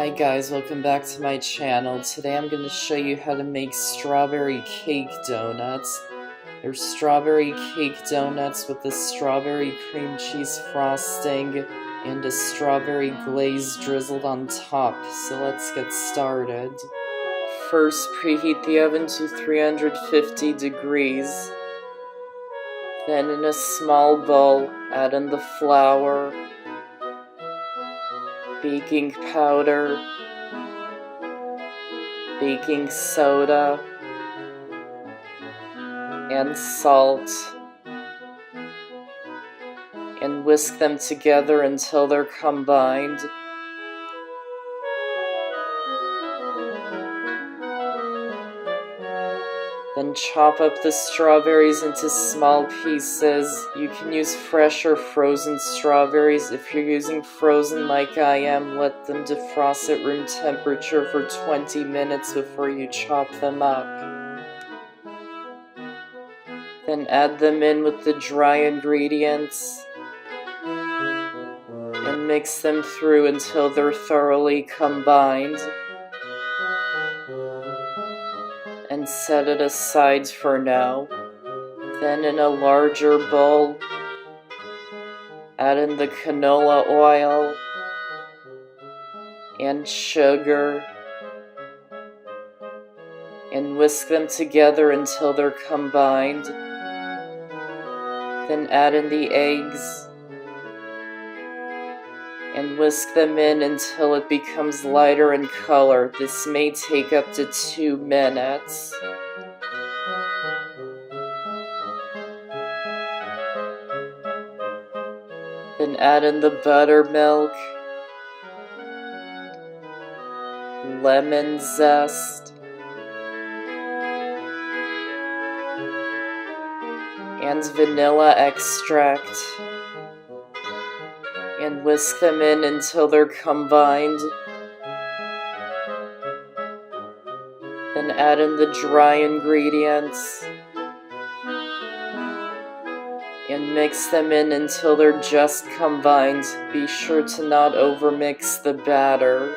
Hi guys, welcome back to my channel. Today I'm going to show you how to make strawberry cake donuts. They're strawberry cake donuts with a strawberry cream cheese frosting and a strawberry glaze drizzled on top. So let's get started. First, preheat the oven to 350 degrees. Then in a small bowl, add in the flour, baking powder, baking soda, and salt, and whisk them together until they're combined. Then chop up the strawberries into small pieces. You can use fresh or frozen strawberries. If you're using frozen like I am, let them defrost at room temperature for 20 minutes before you chop them up. Then add them in with the dry ingredients and mix them through until they're thoroughly combined. And set it aside for now. Then in a larger bowl, add in the canola oil and sugar and whisk them together until they're combined. Then add in the eggs and whisk them in until it becomes lighter in color. This may take up to 2 minutes. Then add in the buttermilk, lemon zest, and vanilla extract, and whisk them in until they're combined. Then add in the dry ingredients and mix them in until they're just combined. Be sure to not overmix the batter.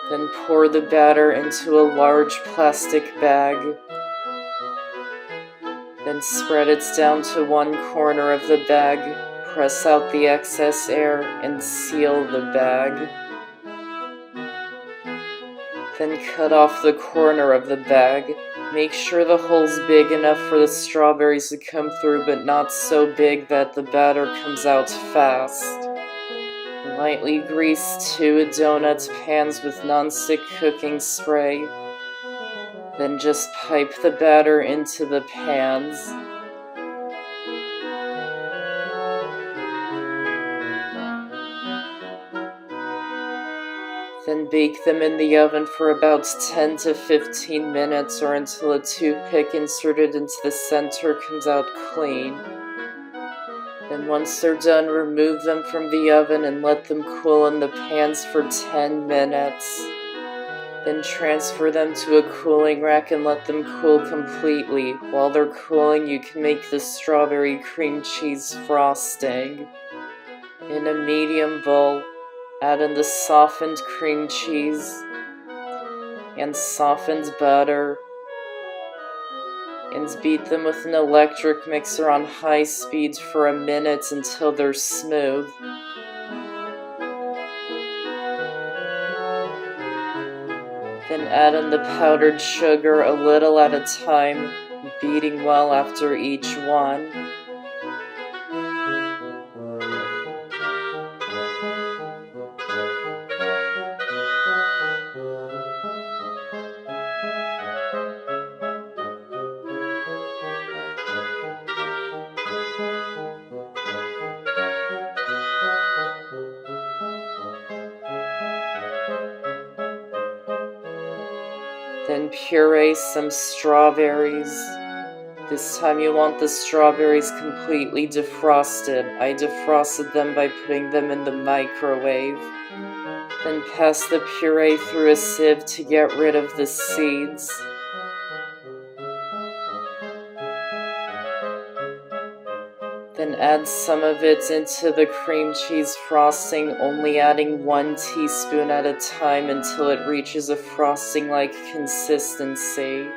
Then pour the batter into a large plastic bag. Then spread it down to one corner of the bag, press out the excess air, and seal the bag. Then cut off the corner of the bag. Make sure the hole's big enough for the strawberries to come through, but not so big that the batter comes out fast. Lightly grease 2 donut pans with non-stick cooking spray. Then just pipe the batter into the pans. Then bake them in the oven for about 10 to 15 minutes or until a toothpick inserted into the center comes out clean. Then once they're done, remove them from the oven and let them cool in the pans for 10 minutes. Then transfer them to a cooling rack and let them cool completely. While they're cooling, you can make the strawberry cream cheese frosting. In a medium bowl, add in the softened cream cheese and softened butter and beat them with an electric mixer on high speed for a minute until they're smooth. Then add in the powdered sugar a little at a time, beating well after each one. Then puree some strawberries. This time you want the strawberries completely defrosted. I defrosted them by putting them in the microwave. Then pass the puree through a sieve to get rid of the seeds. add some of it into the cream cheese frosting, only adding 1 teaspoon at a time until it reaches a frosting-like consistency.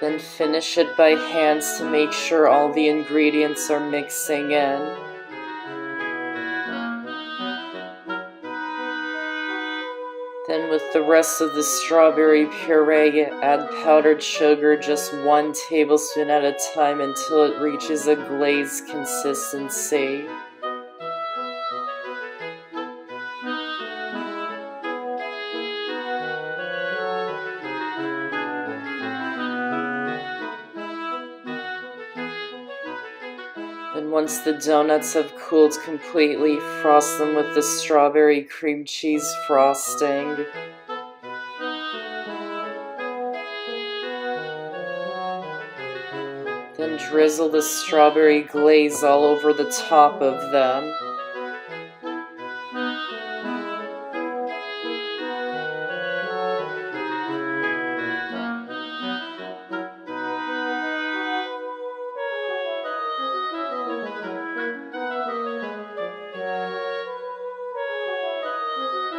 Then finish it by hands to make sure all the ingredients are mixing in. Then with the rest of the strawberry puree, add powdered sugar, just 1 tablespoon at a time until it reaches a glaze consistency. And once the donuts have cooled completely, frost them with the strawberry cream cheese frosting. Then drizzle the strawberry glaze all over the top of them.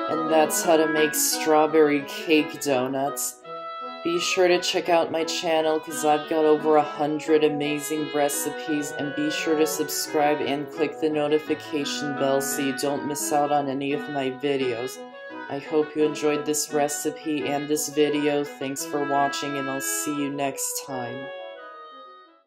And that's how to make strawberry cake donuts. Be sure to check out my channel because I've got over 100 amazing recipes, and be sure to subscribe and click the notification bell so you don't miss out on any of my videos. I hope you enjoyed this recipe and this video. Thanks for watching, and I'll see you next time.